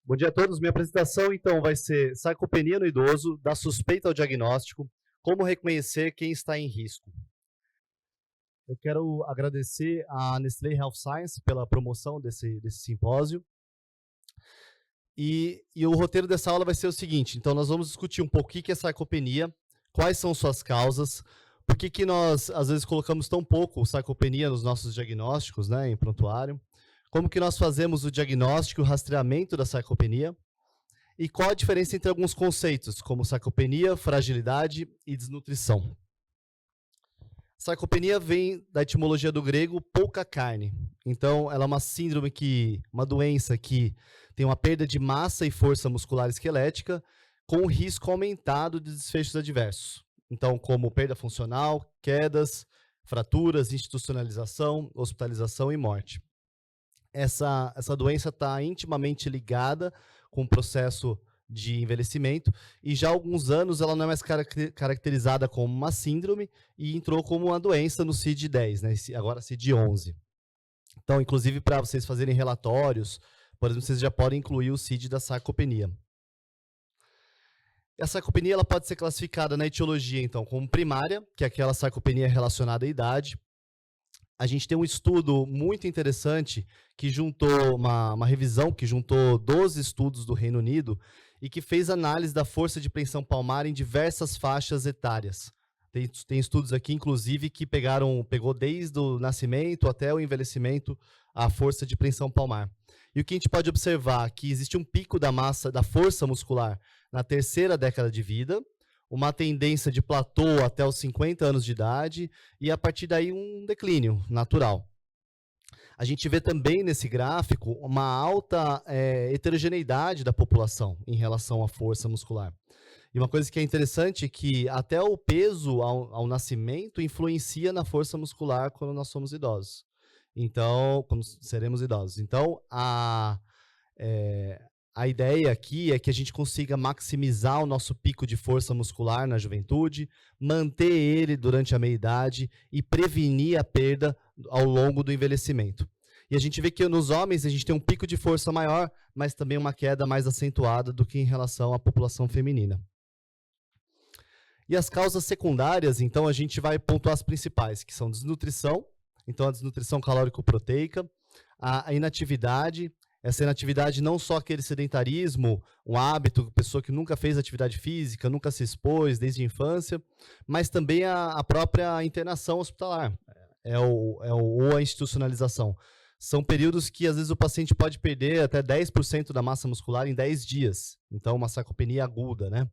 Bom dia a todos. Minha apresentação, então, vai ser sarcopenia no idoso, da suspeita ao diagnóstico, como reconhecer quem está em risco. Eu quero agradecer à Nestlé Health Science pela promoção desse simpósio. E o roteiro dessa aula vai ser o seguinte: então, nós vamos discutir um pouco o que é sarcopenia, quais são suas causas, por que nós, às vezes, colocamos tão pouco sarcopenia nos nossos diagnósticos, né, em prontuário, como que nós fazemos o diagnóstico e o rastreamento da sarcopenia, e qual a diferença entre alguns conceitos, como sarcopenia, fragilidade e desnutrição. Sarcopenia vem da etimologia do grego pouca carne. Então, ela é uma síndrome, uma doença que tem uma perda de massa e força muscular esquelética, com um risco aumentado de desfechos adversos. Então, como perda funcional, quedas, fraturas, institucionalização, hospitalização e morte. Essa doença está intimamente ligada com o processo de envelhecimento, e já há alguns anos ela não é mais caracterizada como uma síndrome e entrou como uma doença no CID-10, né? Agora CID-11. Então, inclusive, para vocês fazerem relatórios, por exemplo, vocês já podem incluir o CID da sarcopenia. A sarcopenia ela pode ser classificada na etiologia, então, como primária, que é aquela sarcopenia relacionada à idade. A gente tem um estudo muito interessante que juntou uma revisão que juntou 12 estudos do Reino Unido e que fez análise da força de preensão palmar em diversas faixas etárias. Tem estudos aqui, inclusive, que pegou desde o nascimento até o envelhecimento a força de preensão palmar. E o que a gente pode observar é que existe um pico da força muscular na terceira década de vida, uma tendência de platô até os 50 anos de idade e, a partir daí, um declínio natural. A gente vê também nesse gráfico uma alta heterogeneidade da população em relação à força muscular. E uma coisa que é interessante é que até o peso ao nascimento influencia na força muscular quando nós somos idosos. Então, quando seremos idosos. Então, a ideia aqui é que a gente consiga maximizar o nosso pico de força muscular na juventude, manter ele durante a meia-idade e prevenir a perda ao longo do envelhecimento. E a gente vê que nos homens a gente tem um pico de força maior, mas também uma queda mais acentuada do que em relação à população feminina. E as causas secundárias, então, a gente vai pontuar as principais, que são desnutrição, então a desnutrição calórico-proteica, a inatividade. Essa inatividade não só aquele sedentarismo, um hábito, pessoa que nunca fez atividade física, nunca se expôs desde a infância, mas também a própria internação hospitalar, ou a institucionalização. São períodos que, às vezes, o paciente pode perder até 10% da massa muscular em 10 dias. Então, uma sarcopenia aguda, né?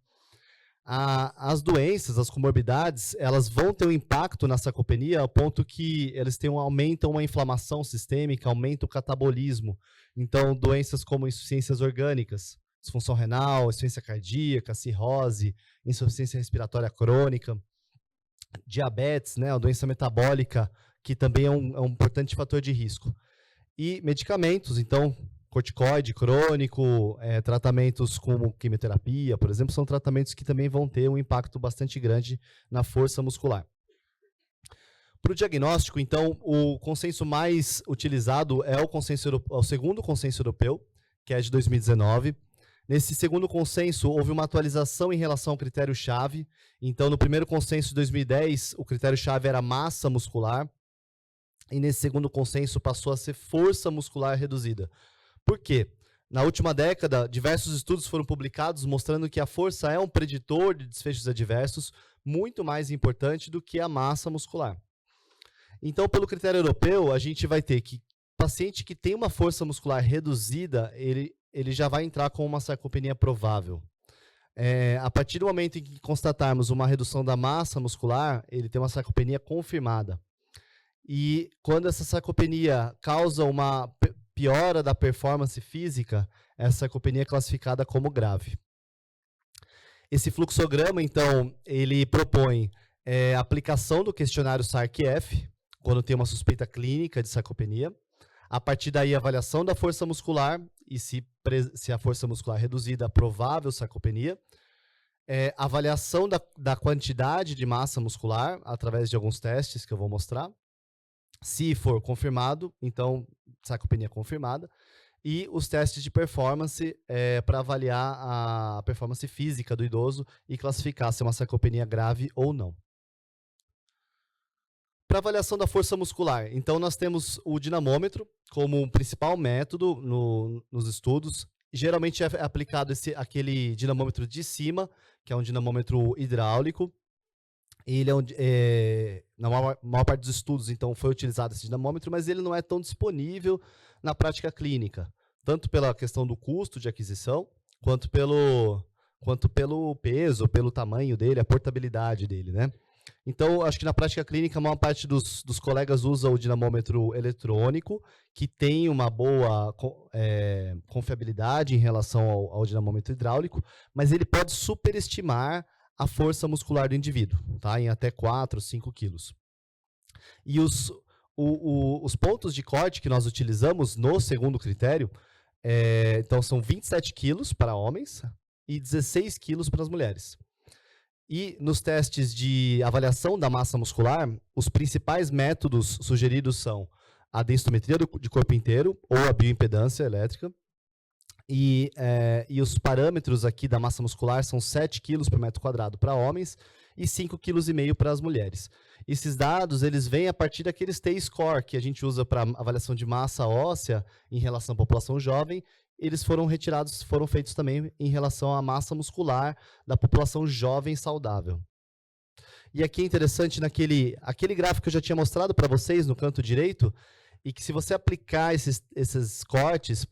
As doenças, as comorbidades, elas vão ter um impacto na sarcopenia ao ponto que eles aumentam uma inflamação sistêmica, aumenta o catabolismo. Então, doenças como insuficiências orgânicas, disfunção renal, insuficiência cardíaca, cirrose, insuficiência respiratória crônica, diabetes, né, a doença metabólica, que também é um importante fator de risco. E medicamentos, então, corticoide crônico, tratamentos como quimioterapia, por exemplo, são tratamentos que também vão ter um impacto bastante grande na força muscular. Para o diagnóstico, então, o consenso mais utilizado é o segundo consenso europeu, que é de 2019. Nesse segundo consenso, houve uma atualização em relação ao critério-chave. Então, no primeiro consenso de 2010, o critério-chave era massa muscular, e nesse segundo consenso passou a ser força muscular reduzida. Por quê? Na última década, diversos estudos foram publicados mostrando que a força é um preditor de desfechos adversos muito mais importante do que a massa muscular. Então, pelo critério europeu, a gente vai ter que o paciente que tem uma força muscular reduzida, ele já vai entrar com uma sarcopenia provável. A partir do momento em que constatarmos uma redução da massa muscular, ele tem uma sarcopenia confirmada. E quando essa sarcopenia causa uma piora da performance física, essa sarcopenia é classificada como grave. Esse fluxograma, então, ele propõe a aplicação do questionário SARC-F, quando tem uma suspeita clínica de sarcopenia. A partir daí, a avaliação da força muscular, e se a força muscular reduzida, provável sarcopenia. Avaliação da quantidade de massa muscular através de alguns testes que eu vou mostrar. Se for confirmado, então sarcopenia confirmada. E os testes de performance para avaliar a performance física do idoso e classificar se é uma sarcopenia grave ou não. Para avaliação da força muscular, então nós temos o dinamômetro como um principal método nos estudos. Geralmente é aplicado aquele dinamômetro de cima, que é um dinamômetro hidráulico. Ele na maior parte dos estudos, então, foi utilizado esse dinamômetro, mas ele não é tão disponível na prática clínica, tanto pela questão do custo de aquisição, quanto pelo peso, pelo tamanho dele, a portabilidade dele, né? Então, acho que na prática clínica, a maior parte dos colegas usa o dinamômetro eletrônico, que tem uma boa confiabilidade em relação ao dinamômetro hidráulico, mas ele pode superestimar a força muscular do indivíduo, tá? Em até 4, 5 quilos. E os pontos de corte que nós utilizamos no segundo critério, então são 27 quilos para homens e 16 quilos para as mulheres. E nos testes de avaliação da massa muscular, os principais métodos sugeridos são a densitometria de corpo inteiro ou a bioimpedância elétrica. E os parâmetros aqui da massa muscular são 7 quilos por metro quadrado para homens e 5,5 kg para as mulheres. Esses dados eles vêm a partir daqueles T-score que a gente usa para avaliação de massa óssea em relação à população jovem. Eles foram feitos também em relação à massa muscular da população jovem saudável. E aqui é interessante, aquele gráfico que eu já tinha mostrado para vocês no canto direito, e que se você aplicar esses cortes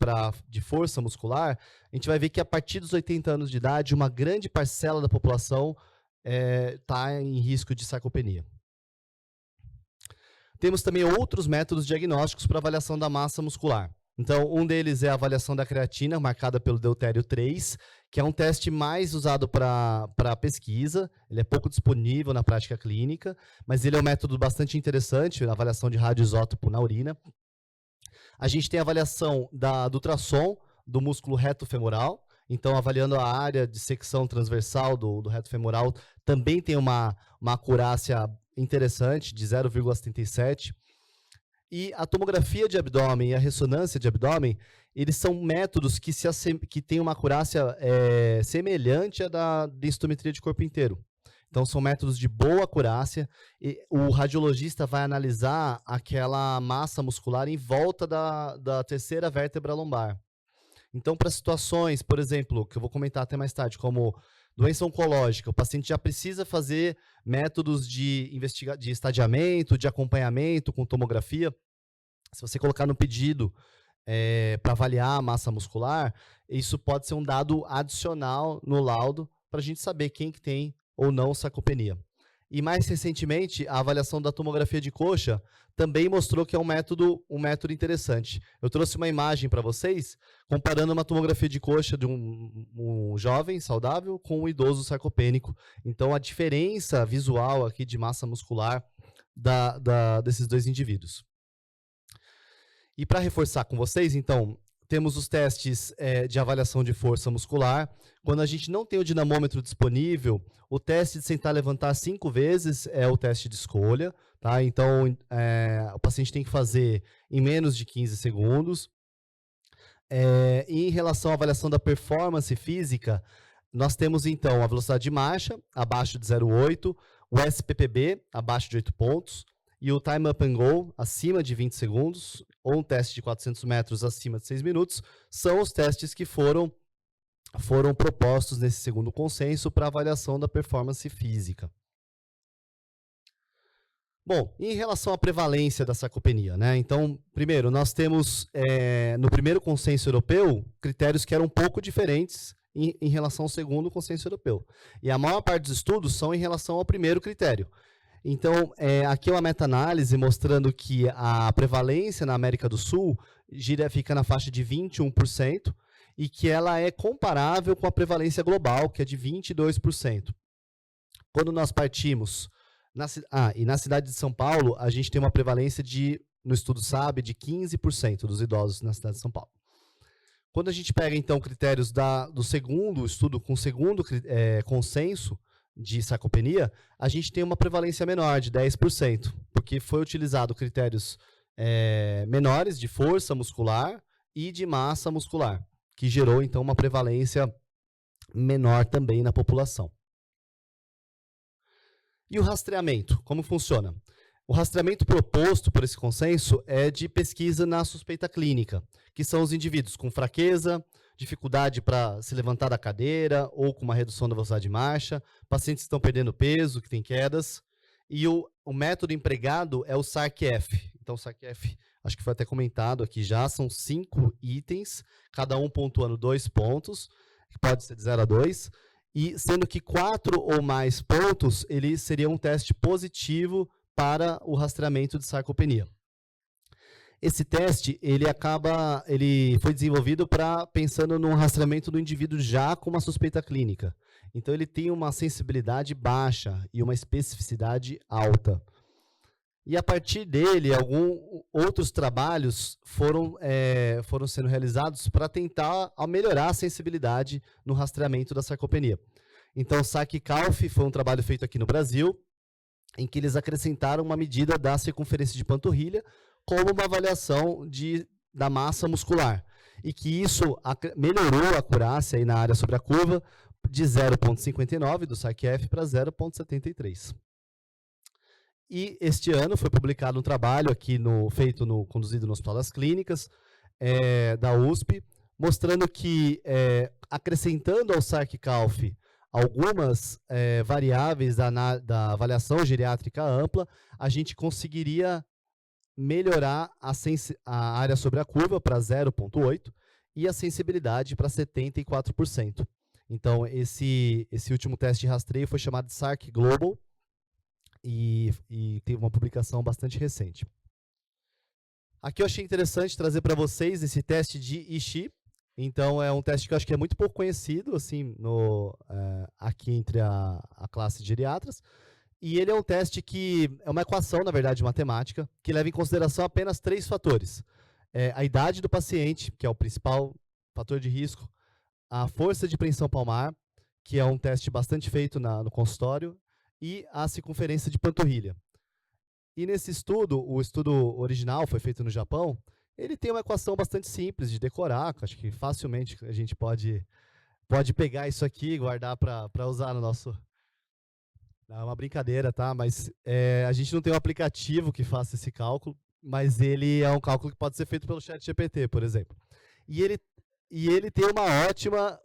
de força muscular, a gente vai ver que a partir dos 80 anos de idade, uma grande parcela da população está em risco de sarcopenia. Temos também outros métodos diagnósticos para avaliação da massa muscular. Então, um deles é a avaliação da creatina, marcada pelo deutério 3, que é um teste mais usado para pesquisa. Ele é pouco disponível na prática clínica, mas ele é um método bastante interessante, a avaliação de radioisótopo na urina. A gente tem a avaliação do ultrassom do músculo reto femoral. Então, avaliando a área de secção transversal do reto femoral, também tem uma acurácia interessante, de 0,77. E a tomografia de abdômen e a ressonância de abdômen, eles são métodos que têm uma acurácia semelhante à da densitometria de corpo inteiro. Então, são métodos de boa acurácia. E o radiologista vai analisar aquela massa muscular em volta da terceira vértebra lombar. Então, para situações, por exemplo, que eu vou comentar até mais tarde, como doença oncológica, o paciente já precisa fazer métodos de estadiamento, de acompanhamento com tomografia. Se você colocar no pedido para avaliar a massa muscular, isso pode ser um dado adicional no laudo para a gente saber quem que tem ou não sarcopenia. E mais recentemente, a avaliação da tomografia de coxa também mostrou que é um método interessante. Eu trouxe uma imagem para vocês, comparando uma tomografia de coxa de um jovem saudável com um idoso sarcopênico. Então, a diferença visual aqui de massa muscular desses dois indivíduos. E para reforçar com vocês, então, temos os testes de avaliação de força muscular. Quando a gente não tem o dinamômetro disponível, o teste de sentar e levantar 5 vezes é o teste de escolha. Tá? Então, o paciente tem que fazer em menos de 15 segundos. E em relação à avaliação da performance física, nós temos, então, a velocidade de marcha, abaixo de 0,8, o SPPB, abaixo de 8 pontos, e o time up and go, acima de 20 segundos, ou um teste de 400 metros acima de 6 minutos, são os testes que foram propostos nesse segundo consenso para avaliação da performance física. Bom, em relação à prevalência da sarcopenia, né? Então, primeiro, nós temos, no primeiro consenso europeu, critérios que eram um pouco diferentes em relação ao segundo consenso europeu. E a maior parte dos estudos são em relação ao primeiro critério. Então, aqui é uma meta-análise mostrando que a prevalência na América do Sul fica na faixa de 21% e que ela é comparável com a prevalência global, que é de 22%. Quando nós partimos... e na cidade de São Paulo, a gente tem uma prevalência no estudo SAB de 15% dos idosos na cidade de São Paulo. Quando a gente pega, então, critérios do segundo estudo com o segundo consenso de sarcopenia, a gente tem uma prevalência menor, de 10%, porque foi utilizado critérios menores de força muscular e de massa muscular, que gerou, então, uma prevalência menor também na população. E o rastreamento, como funciona? O rastreamento proposto por esse consenso é de pesquisa na suspeita clínica, que são os indivíduos com fraqueza, dificuldade para se levantar da cadeira ou com uma redução da velocidade de marcha, pacientes que estão perdendo peso, que têm quedas, e o método empregado é o SARC-F. Então, o SARC-F, acho que foi até comentado aqui já, são 5 itens, cada um pontuando 2 pontos, que pode ser de 0 a 2, e sendo que 4 ou mais pontos, ele seria um teste positivo para o rastreamento de sarcopenia. Esse teste, ele foi desenvolvido pensando no rastreamento do indivíduo já com uma suspeita clínica. Então, ele tem uma sensibilidade baixa e uma especificidade alta. E a partir dele, outros trabalhos foram sendo realizados para tentar melhorar a sensibilidade no rastreamento da sarcopenia. Então, o SARC-CALF foi um trabalho feito aqui no Brasil, em que eles acrescentaram uma medida da circunferência de panturrilha como uma avaliação da massa muscular. E que isso melhorou a acurácia aí na área sobre a curva de 0,59 do SARC-F para 0,73. E este ano foi publicado um trabalho aqui conduzido no Hospital das Clínicas da USP, mostrando que acrescentando ao SARC-CALF algumas variáveis da avaliação geriátrica ampla, a gente conseguiria melhorar a área sobre a curva para 0,8 e a sensibilidade para 74%. Então, esse último teste de rastreio foi chamado de SARC Global e teve uma publicação bastante recente. Aqui eu achei interessante trazer para vocês esse teste de Ishii. Então, é um teste que eu acho que é muito pouco conhecido assim, aqui entre a classe de geriatras. E ele é um teste que é uma equação, na verdade, matemática, que leva em consideração apenas 3 fatores. A idade do paciente, que é o principal fator de risco, a força de preensão palmar, que é um teste bastante feito no consultório, e a circunferência de panturrilha. E nesse estudo, o estudo original foi feito no Japão, ele tem uma equação bastante simples de decorar, que acho que facilmente a gente pode pegar isso aqui e guardar para usar no nosso... É uma brincadeira, tá? Mas a gente não tem um aplicativo que faça esse cálculo, mas ele é um cálculo que pode ser feito pelo ChatGPT, por exemplo. E ele tem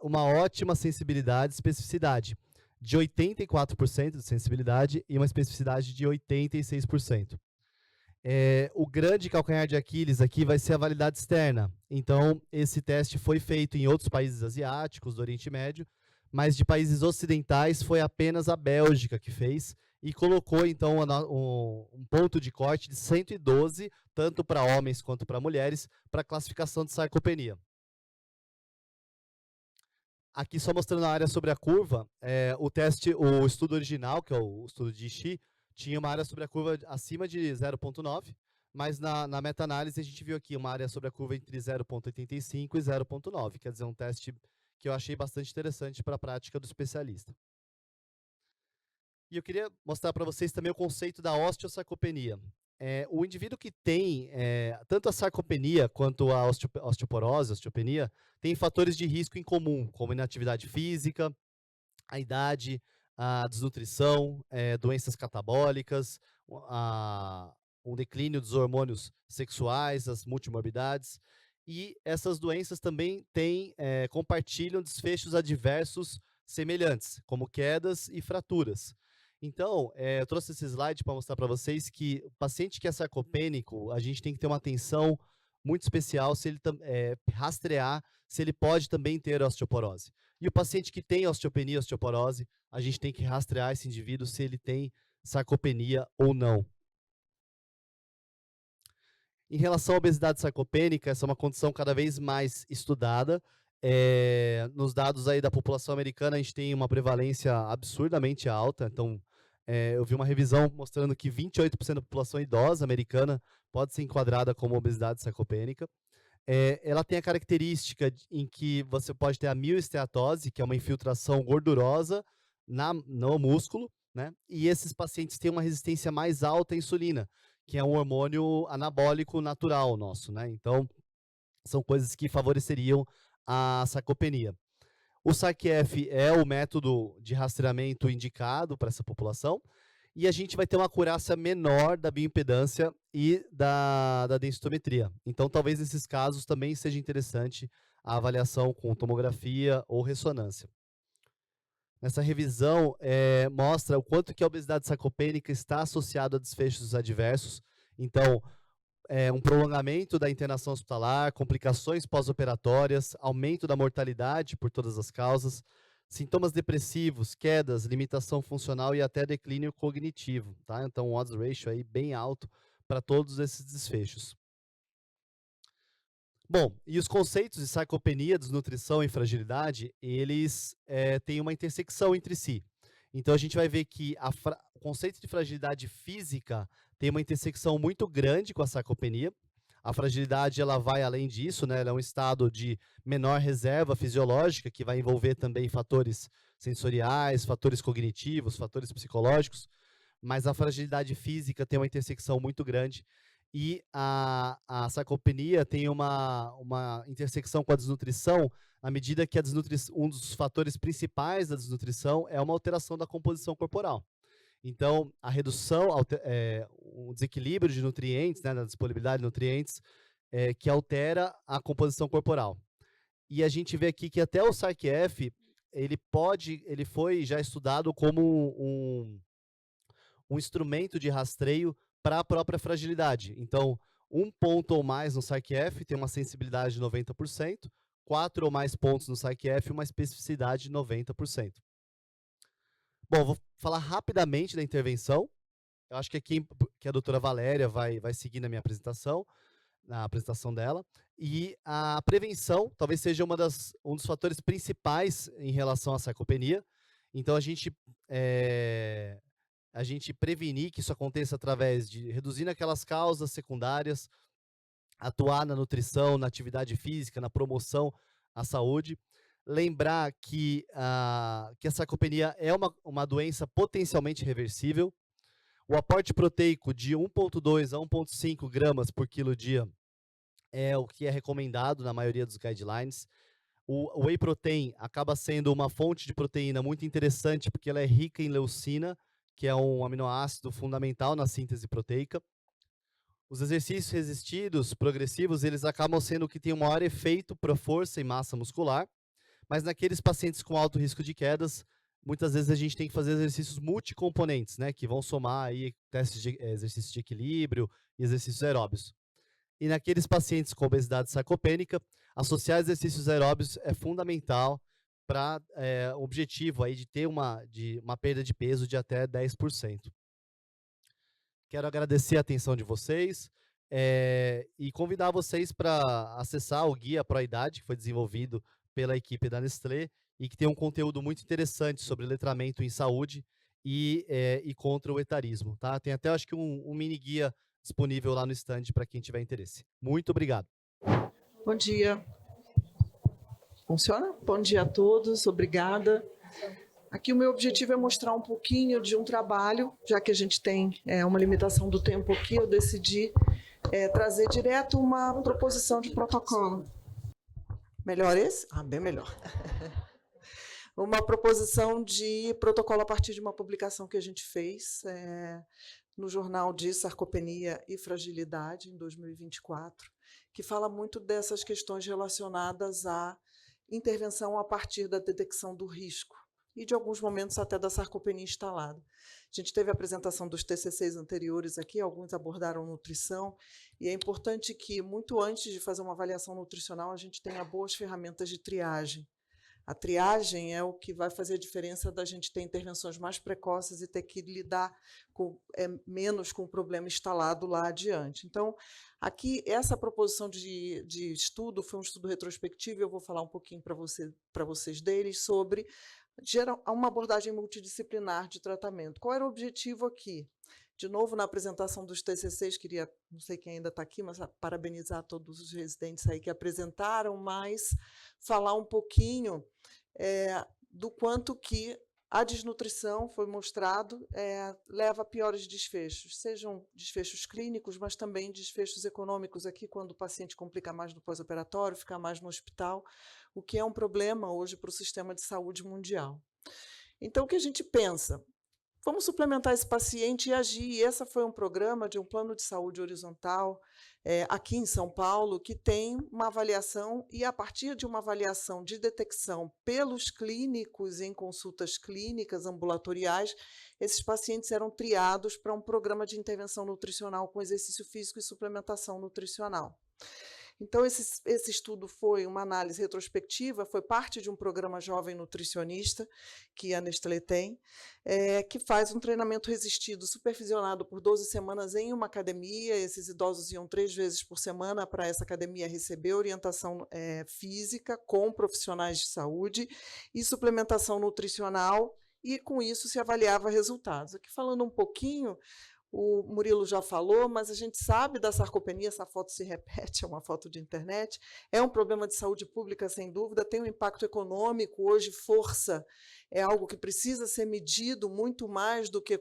uma ótima sensibilidade e especificidade, de 84% de sensibilidade e uma especificidade de 86%. O grande calcanhar de Aquiles aqui vai ser a validade externa. Então, esse teste foi feito em outros países asiáticos, do Oriente Médio, mas de países ocidentais foi apenas a Bélgica que fez e colocou, então, um ponto de corte de 112, tanto para homens quanto para mulheres, para a classificação de sarcopenia. Aqui, só mostrando a área sobre a curva, o estudo original, que é o estudo de Ishii, tinha uma área sobre a curva acima de 0,9, mas na meta-análise a gente viu aqui uma área sobre a curva entre 0,85 e 0,9, quer dizer, um teste que eu achei bastante interessante para a prática do especialista. E eu queria mostrar para vocês também o conceito da osteosarcopenia. O indivíduo que tem tanto a sarcopenia quanto a osteoporose, osteopenia, tem fatores de risco em comum, como inatividade física, a idade, a desnutrição, doenças catabólicas, um declínio dos hormônios sexuais, as multimorbidades. E essas doenças também compartilham desfechos adversos semelhantes, como quedas e fraturas. Então, eu trouxe esse slide para mostrar para vocês que o paciente que é sarcopênico, a gente tem que ter uma atenção muito especial se ele rastrear se ele pode também ter osteoporose. E o paciente que tem osteopenia, osteoporose, a gente tem que rastrear esse indivíduo se ele tem sarcopenia ou não. Em relação à obesidade sarcopênica, essa é uma condição cada vez mais estudada. Nos dados aí da população americana, a gente tem uma prevalência absurdamente alta. Então, eu vi uma revisão mostrando que 28% da população idosa americana pode ser enquadrada como obesidade sarcopênica. Ela tem a característica em que você pode ter a mioesteatose, que é uma infiltração gordurosa no músculo, né? E esses pacientes têm uma resistência mais alta à insulina, que é um hormônio anabólico natural nosso, né? Então, são coisas que favoreceriam a sarcopenia. O SARC-F é o método de rastreamento indicado para essa população, e a gente vai ter uma acurácia menor da bioimpedância e da densitometria. Então, talvez nesses casos também seja interessante a avaliação com tomografia ou ressonância. Nessa revisão, mostra o quanto que a obesidade sarcopênica está associada a desfechos adversos. Então, um prolongamento da internação hospitalar, complicações pós-operatórias, aumento da mortalidade por todas as causas, sintomas depressivos, quedas, limitação funcional e até declínio cognitivo, tá? Então, um odds ratio aí bem alto para todos esses desfechos. Bom, e os conceitos de sarcopenia, desnutrição e fragilidade, eles têm uma intersecção entre si. Então, a gente vai ver que o conceito de fragilidade física tem uma intersecção muito grande com a sarcopenia. A fragilidade ela vai além disso, né? Ela é um estado de menor reserva fisiológica, que vai envolver também fatores sensoriais, fatores cognitivos, fatores psicológicos, mas a fragilidade física tem uma intersecção muito grande e a sarcopenia tem uma intersecção com a desnutrição, à medida que um dos fatores principais da desnutrição é uma alteração da composição corporal. Então, a redução, o desequilíbrio de nutrientes, né, da disponibilidade de nutrientes, que altera a composição corporal. E a gente vê aqui que até o SARC-F, ele foi já estudado como um instrumento de rastreio para a própria fragilidade. Então, um ponto ou mais no SARC-F tem uma sensibilidade de 90%, 4 ou mais pontos no SARC-F, uma especificidade de 90%. Bom, vou falar rapidamente da intervenção. Eu acho que aqui que a doutora Valéria vai seguir na minha apresentação, na apresentação dela. E a prevenção talvez seja um dos fatores principais em relação à sarcopenia. Então, a gente prevenir que isso aconteça através de reduzindo aquelas causas secundárias, atuar na nutrição, na atividade física, na promoção à saúde. Lembrar que a sarcopenia é uma doença potencialmente reversível. O aporte proteico de 1,2 a 1,5 gramas por quilo dia é o que é recomendado na maioria dos guidelines. O whey protein acaba sendo uma fonte de proteína muito interessante, porque ela é rica em leucina, que é um aminoácido fundamental na síntese proteica. Os exercícios resistidos, progressivos, eles acabam sendo o que tem o maior efeito para força e massa muscular, mas naqueles pacientes com alto risco de quedas, muitas vezes a gente tem que fazer exercícios multicomponentes, né, que vão somar aí exercícios de equilíbrio e exercícios aeróbios. E naqueles pacientes com obesidade sarcopênica, associar exercícios aeróbios é fundamental para o objetivo aí de ter uma perda de peso de até 10%. Quero agradecer a atenção de vocês e convidar vocês para acessar o Guia Proidade, que foi desenvolvido pela equipe da Nestlé e que tem um conteúdo muito interessante sobre letramento em saúde e contra o etarismo. Tá? Tem até, acho que, um mini guia disponível lá no stand para quem tiver interesse. Muito obrigado. Bom dia. Funciona? Bom dia a todos, obrigada. Aqui o meu objetivo é mostrar um pouquinho de um trabalho, já que a gente tem uma limitação do tempo aqui, eu decidi trazer direto uma proposição de protocolo. Melhor esse? Ah, bem melhor. Uma proposição de protocolo a partir de uma publicação que a gente fez no Jornal de Sarcopenia e Fragilidade, em 2024, que fala muito dessas questões relacionadas à intervenção a partir da detecção do risco e, de alguns momentos, até da sarcopenia instalada. A gente teve a apresentação dos TCCs anteriores aqui, alguns abordaram nutrição, e é importante que, muito antes de fazer uma avaliação nutricional, a gente tenha boas ferramentas de triagem. A triagem é o que vai fazer a diferença da gente ter intervenções mais precoces e ter que lidar menos com o problema instalado lá adiante. Então, aqui, essa proposição de estudo foi um estudo retrospectivo, eu vou falar um pouquinho para vocês deles sobre uma abordagem multidisciplinar de tratamento. Qual era o objetivo aqui? De novo, na apresentação dos TCCs, queria, não sei quem ainda está aqui, mas parabenizar todos os residentes aí que apresentaram, mas falar um pouquinho do quanto que a desnutrição, foi mostrado, leva a piores desfechos, sejam desfechos clínicos, mas também desfechos econômicos aqui, quando o paciente complica mais no pós-operatório, fica mais no hospital, o que é um problema hoje para o sistema de saúde mundial. Então, o que a gente pensa? Vamos suplementar esse paciente e agir. E esse foi um programa de um plano de saúde horizontal, aqui em São Paulo, que tem uma avaliação, e a partir de uma avaliação de detecção pelos clínicos em consultas clínicas ambulatoriais, esses pacientes eram triados para um programa de intervenção nutricional com exercício físico e suplementação nutricional. Então, esse estudo foi uma análise retrospectiva, foi parte de um programa Jovem Nutricionista, que a Nestlé tem, que faz um treinamento resistido, supervisionado por 12 semanas em uma academia. Esses idosos iam 3 vezes por semana para essa academia receber orientação física com profissionais de saúde e suplementação nutricional, e com isso se avaliava resultados. Aqui falando um pouquinho, o Murilo já falou, mas a gente sabe da sarcopenia, essa foto se repete, é uma foto de internet, é um problema de saúde pública, sem dúvida, tem um impacto econômico, hoje força é algo que precisa ser medido muito mais do que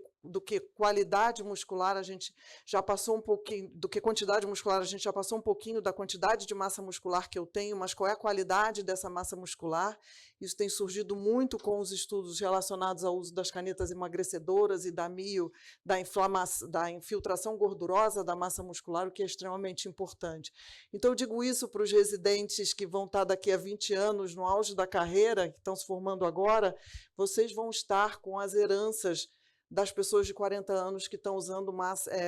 qualidade muscular. A gente já passou um pouquinho, do que quantidade muscular, a gente já passou um pouquinho da quantidade de massa muscular que eu tenho, mas qual é a qualidade dessa massa muscular? Isso tem surgido muito com os estudos relacionados ao uso das canetas emagrecedoras e da MIO, da infiltração gordurosa da massa muscular, o que é extremamente importante. Então, eu digo isso para os residentes que vão estar daqui a 20 anos, no auge da carreira, que estão se formando agora, vocês vão estar com as heranças das pessoas de 40 anos que estão usando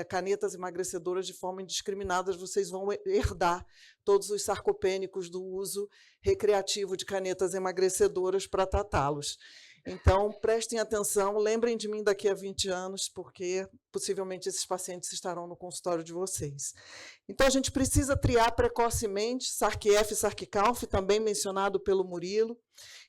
canetas emagrecedoras de forma indiscriminada. Vocês vão herdar todos os sarcopênicos do uso recreativo de canetas emagrecedoras para tratá-los. Então, prestem atenção, lembrem de mim daqui a 20 anos, porque possivelmente esses pacientes estarão no consultório de vocês. Então, a gente precisa triar precocemente SARC-F e SARC-CALF, também mencionado pelo Murilo,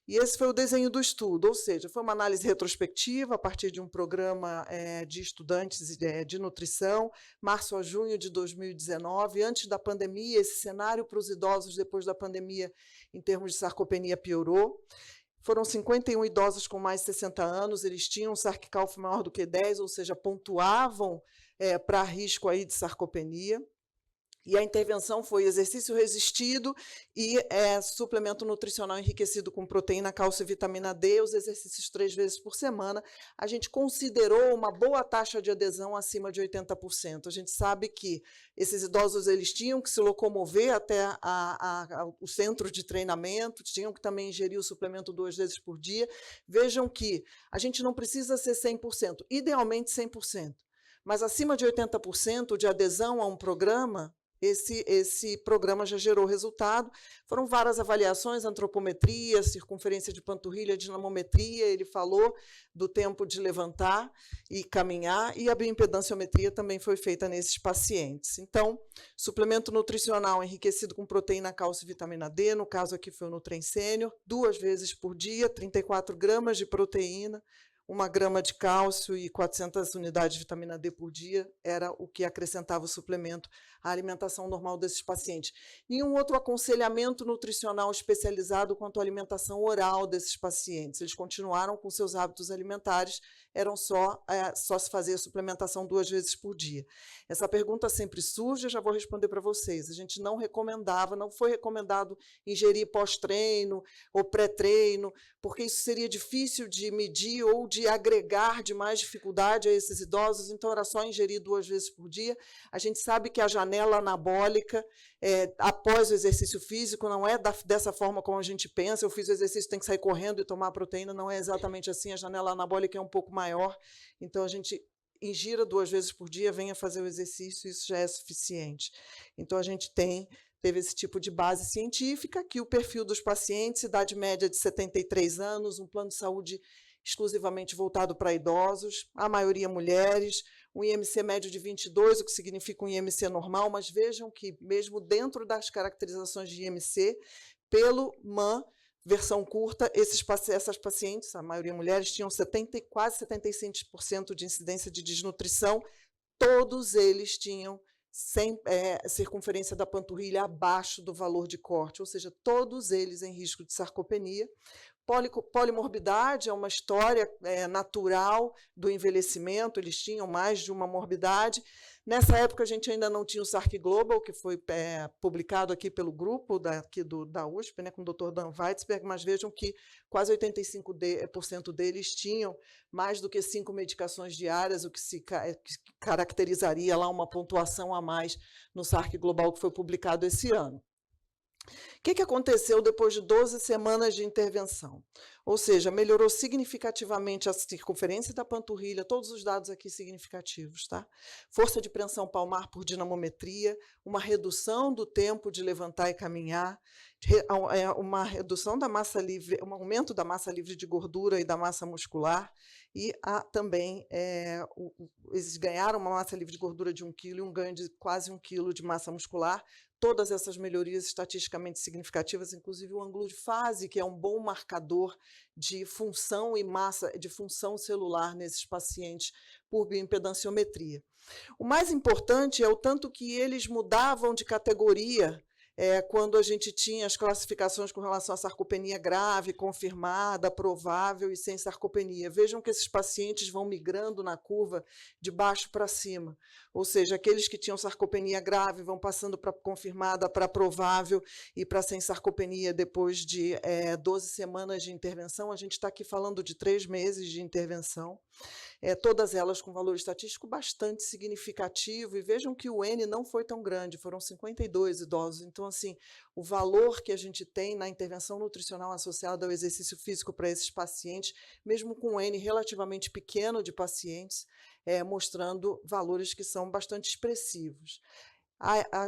e esse foi o desenho do estudo, ou seja, foi uma análise retrospectiva a partir de um programa de estudantes de nutrição, março a junho de 2019, antes da pandemia. Esse cenário para os idosos depois da pandemia, em termos de sarcopenia, piorou. Foram 51 idosos com mais de 60 anos, eles tinham SARC-CALF maior do que 10, ou seja, pontuavam para risco aí de sarcopenia. E a intervenção foi exercício resistido e suplemento nutricional enriquecido com proteína, cálcio e vitamina D, os exercícios 3 vezes por semana. A gente considerou uma boa taxa de adesão acima de 80%. A gente sabe que esses idosos eles tinham que se locomover até o centro de treinamento, tinham que também ingerir o suplemento 2 vezes por dia. Vejam que a gente não precisa ser 100%, idealmente 100%, mas acima de 80% de adesão a um programa, esse programa já gerou resultado. Foram várias avaliações, antropometria, circunferência de panturrilha, dinamometria, ele falou do tempo de levantar e caminhar, e a bioimpedanciometria também foi feita nesses pacientes. Então, suplemento nutricional enriquecido com proteína, cálcio e vitamina D, no caso aqui foi o Nutren Sênior, 2 vezes por dia, 34 gramas de proteína, 1 grama de cálcio e 400 unidades de vitamina D por dia, era o que acrescentava o suplemento à alimentação normal desses pacientes. Nenhum outro aconselhamento nutricional especializado quanto à alimentação oral desses pacientes. Eles continuaram com seus hábitos alimentares, eram só se fazer a suplementação 2 vezes por dia. Essa pergunta sempre surge, eu já vou responder para vocês. A gente não recomendava, não foi recomendado ingerir pós-treino ou pré-treino, porque isso seria difícil de medir ou de agregar de mais dificuldade a esses idosos, então era só ingerir 2 vezes por dia. A gente sabe que a janela anabólica após o exercício físico não é dessa forma como a gente pensa, eu fiz o exercício, tem que sair correndo e tomar proteína, não é exatamente assim, a janela anabólica é um pouco maior, então a gente ingira 2 vezes por dia, venha fazer o exercício, isso já é suficiente. Então a gente teve esse tipo de base científica, que o perfil dos pacientes, idade média de 73 anos, um plano de saúde exclusivamente voltado para idosos, a maioria mulheres, um IMC médio de 22, o que significa um IMC normal, mas vejam que mesmo dentro das caracterizações de IMC, pelo MAN, versão curta, essas pacientes, a maioria mulheres, tinham quase 75% de incidência de desnutrição, todos eles tinham circunferência da panturrilha abaixo do valor de corte, ou seja, todos eles em risco de sarcopenia. Polimorbidade é uma história natural do envelhecimento, eles tinham mais de uma morbidade. Nessa época, a gente ainda não tinha o SARC Global, que foi publicado aqui pelo grupo da USP, né, com o Dr. Dan Weitzberg, mas vejam que quase 85% deles tinham mais do que 5 medicações diárias, o que caracterizaria lá uma pontuação a mais no SARC Global, que foi publicado esse ano. O que aconteceu depois de 12 semanas de intervenção? Ou seja, melhorou significativamente a circunferência da panturrilha, todos os dados aqui significativos, tá? Força de preensão palmar por dinamometria, uma redução do tempo de levantar e caminhar, uma redução da massa livre, um aumento da massa livre de gordura e da massa muscular, e também eles ganharam uma massa livre de gordura de 1 kg e um ganho de quase 1 kg de massa muscular. Todas essas melhorias estatisticamente significativas, inclusive o ângulo de fase, que é um bom marcador de função e massa, de função celular nesses pacientes por bioimpedanciometria. O mais importante é o tanto que eles mudavam de categoria quando a gente tinha as classificações com relação à sarcopenia grave, confirmada, provável e sem sarcopenia. Vejam que esses pacientes vão migrando na curva de baixo para cima, ou seja, aqueles que tinham sarcopenia grave vão passando para confirmada, para provável e para sem sarcopenia depois de 12 semanas de intervenção. A gente está aqui falando de 3 meses de intervenção. Todas elas com valor estatístico bastante significativo, e vejam que o N não foi tão grande, foram 52 idosos. Então, assim, o valor que a gente tem na intervenção nutricional associada ao exercício físico para esses pacientes, mesmo com um N relativamente pequeno de pacientes, mostrando valores que são bastante expressivos.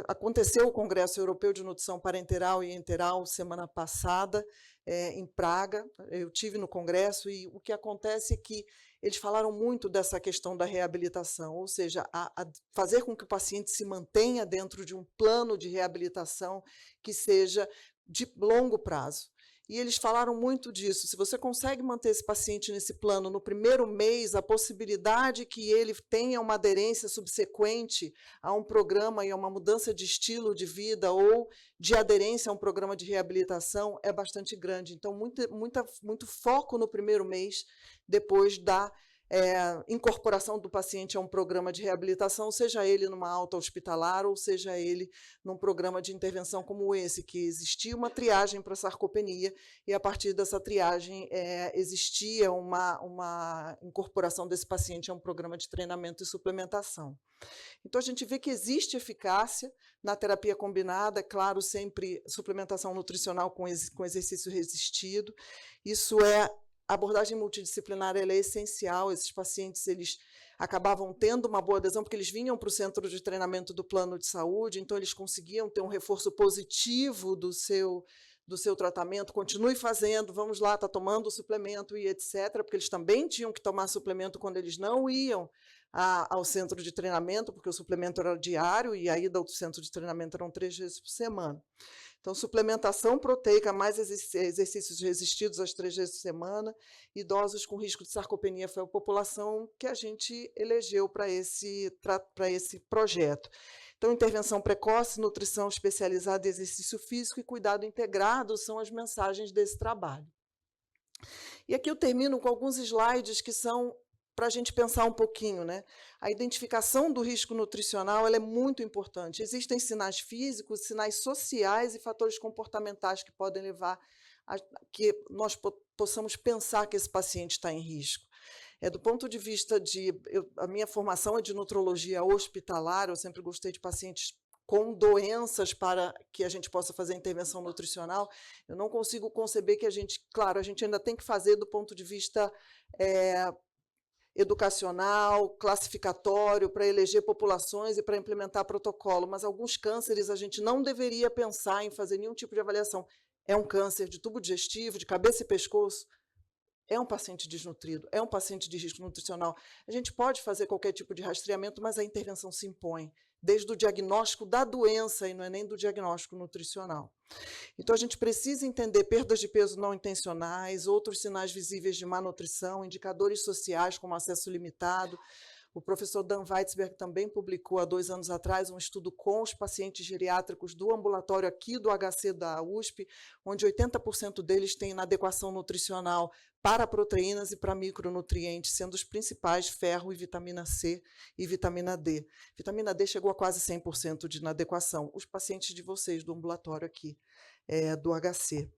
Aconteceu o Congresso Europeu de Nutrição Parenteral e Enteral semana passada, em Praga. Eu tive no congresso e o que acontece é que eles falaram muito dessa questão da reabilitação, ou seja, a fazer com que o paciente se mantenha dentro de um plano de reabilitação que seja de longo prazo. E eles falaram muito disso. Se você consegue manter esse paciente nesse plano no primeiro mês, a possibilidade que ele tenha uma aderência subsequente a um programa e a uma mudança de estilo de vida ou de aderência a um programa de reabilitação é bastante grande. Então, muito foco no primeiro mês, depois da incorporação do paciente a um programa de reabilitação, seja ele numa alta hospitalar ou seja ele num programa de intervenção como esse, que existia uma triagem para sarcopenia e a partir dessa triagem existia uma incorporação desse paciente a um programa de treinamento e suplementação. Então, a gente vê que existe eficácia na terapia combinada, claro, sempre suplementação nutricional com exercício resistido. Isso a abordagem multidisciplinar ela é essencial. Esses pacientes eles acabavam tendo uma boa adesão, porque eles vinham para o centro de treinamento do plano de saúde, então eles conseguiam ter um reforço positivo do seu tratamento. Continue fazendo, vamos lá, está tomando o suplemento e etc., porque eles também tinham que tomar suplemento quando eles não iam ao centro de treinamento, porque o suplemento era diário e a ida ao centro de treinamento eram 3 vezes por semana. Então, suplementação proteica, mais exercícios resistidos às 3 vezes por semana, idosos com risco de sarcopenia foi a população que a gente elegeu para esse projeto. Então, intervenção precoce, nutrição especializada, exercício físico e cuidado integrado são as mensagens desse trabalho. E aqui eu termino com alguns slides que são para a gente pensar um pouquinho, né? A identificação do risco nutricional ela é muito importante. Existem sinais físicos, sinais sociais e fatores comportamentais que podem levar a que nós possamos pensar que esse paciente está em risco. Do ponto de vista a minha formação é de nutrologia hospitalar, eu sempre gostei de pacientes com doenças para que a gente possa fazer intervenção nutricional. Eu não consigo conceber que a gente ainda tem que fazer do ponto de vista educacional, classificatório, para eleger populações e para implementar protocolo, mas alguns cânceres a gente não deveria pensar em fazer nenhum tipo de avaliação. É um câncer de tubo digestivo, de cabeça e pescoço, é um paciente desnutrido, é um paciente de risco nutricional. A gente pode fazer qualquer tipo de rastreamento, mas a intervenção se impõe, desde o diagnóstico da doença e não é nem do diagnóstico nutricional. Então, a gente precisa entender perdas de peso não intencionais, outros sinais visíveis de má nutrição, indicadores sociais como acesso limitado, O professor Dan Weitzberg também publicou há 2 anos atrás um estudo com os pacientes geriátricos do ambulatório aqui do HC da USP, onde 80% deles têm inadequação nutricional para proteínas e para micronutrientes, sendo os principais ferro e vitamina C e vitamina D. Vitamina D chegou a quase 100% de inadequação, os pacientes de vocês do ambulatório aqui. Do HC.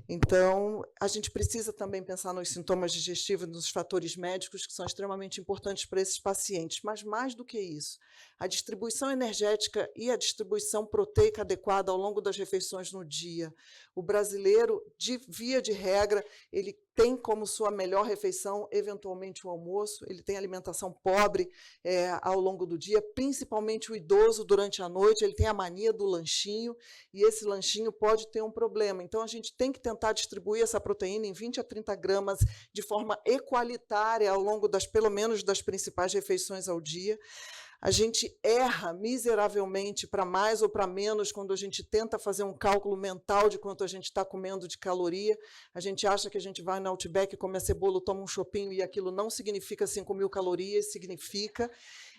Então, a gente precisa também pensar nos sintomas digestivos, nos fatores médicos, que são extremamente importantes para esses pacientes, mas mais do que isso, a distribuição energética e a distribuição proteica adequada ao longo das refeições no dia. O brasileiro, via de regra, ele tem como sua melhor refeição, eventualmente, o almoço, ele tem alimentação pobre ao longo do dia, principalmente o idoso durante a noite, ele tem a mania do lanchinho, e esse lanchinho pode ter um problema. Então, a gente tem que tentar distribuir essa proteína em 20 a 30 gramas de forma equalitária ao longo pelo menos das principais refeições ao dia. A gente erra miseravelmente para mais ou para menos quando a gente tenta fazer um cálculo mental de quanto a gente está comendo de caloria. A gente acha que a gente vai no Outback, come a cebola, toma um chopinho e aquilo não significa 5.000 calorias, significa.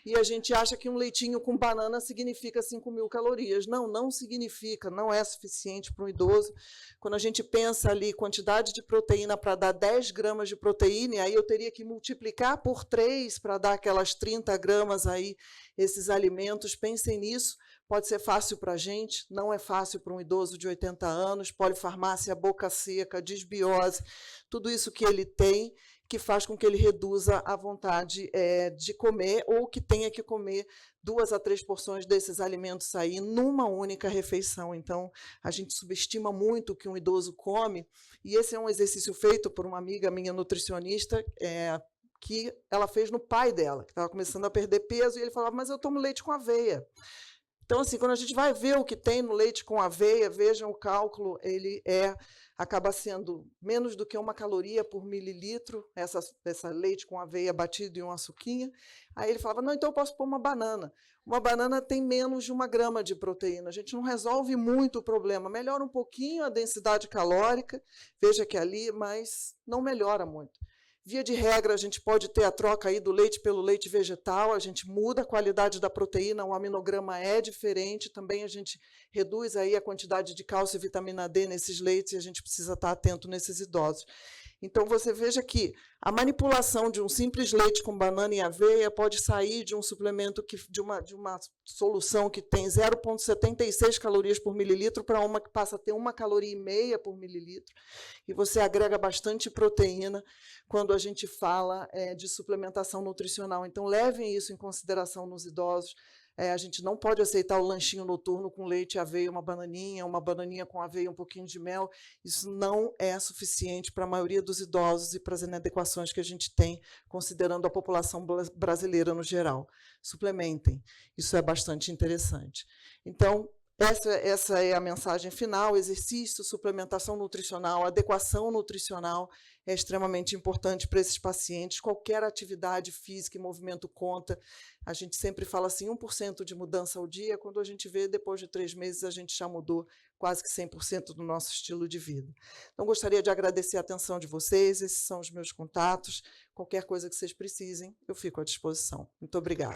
E a gente acha que um leitinho com banana significa 5.000 calorias. Não, não significa, não é suficiente para um idoso. Quando a gente pensa ali quantidade de proteína para dar 10 gramas de proteína, e aí eu teria que multiplicar por 3 para dar aquelas 30 gramas aí, esses alimentos. Pensem nisso. Pode ser fácil para a gente, não é fácil para um idoso de 80 anos, polifarmácia, boca seca, disbiose, tudo isso que ele tem, que faz com que ele reduza a vontade de comer ou que tenha que comer 2 a 3 porções desses alimentos aí numa única refeição. Então, a gente subestima muito o que um idoso come, e esse é um exercício feito por uma amiga minha nutricionista, que ela fez no pai dela, que estava começando a perder peso, e ele falava, mas eu tomo leite com aveia. Então, assim, quando a gente vai ver o que tem no leite com aveia, vejam o cálculo, ele acaba sendo menos do que 1 caloria por mililitro, essa leite com aveia batido e um açuquinha. Aí ele falava, não, então eu posso pôr uma banana. Uma banana tem menos de 1 grama de proteína. A gente não resolve muito o problema. Melhora um pouquinho a densidade calórica, veja que ali, mas não melhora muito. Via de regra, a gente pode ter a troca aí do leite pelo leite vegetal, a gente muda a qualidade da proteína, o aminograma é diferente, também a gente reduz aí a quantidade de cálcio e vitamina D nesses leites, e a gente precisa estar atento nesses idosos. Então, você veja que a manipulação de um simples leite com banana e aveia pode sair de um suplemento, de uma solução que tem 0,76 calorias por mililitro para uma que passa a ter 1,5 caloria por mililitro. E você agrega bastante proteína quando a gente fala de suplementação nutricional. Então, levem isso em consideração nos idosos. A gente não pode aceitar o lanchinho noturno com leite, aveia, uma bananinha com aveia, um pouquinho de mel. Isso não é suficiente para a maioria dos idosos e para as inadequações que a gente tem, considerando a população brasileira no geral. Suplementem. Isso é bastante interessante. Então, essa é a mensagem final. Exercício, suplementação nutricional, adequação nutricional é extremamente importante para esses pacientes. Qualquer atividade física e movimento conta. A gente sempre fala assim, 1% de mudança ao dia. Quando a gente vê, depois de 3 meses, a gente já mudou quase que 100% do nosso estilo de vida. Então, gostaria de agradecer a atenção de vocês. Esses são os meus contatos. Qualquer coisa que vocês precisem, eu fico à disposição. Muito obrigada.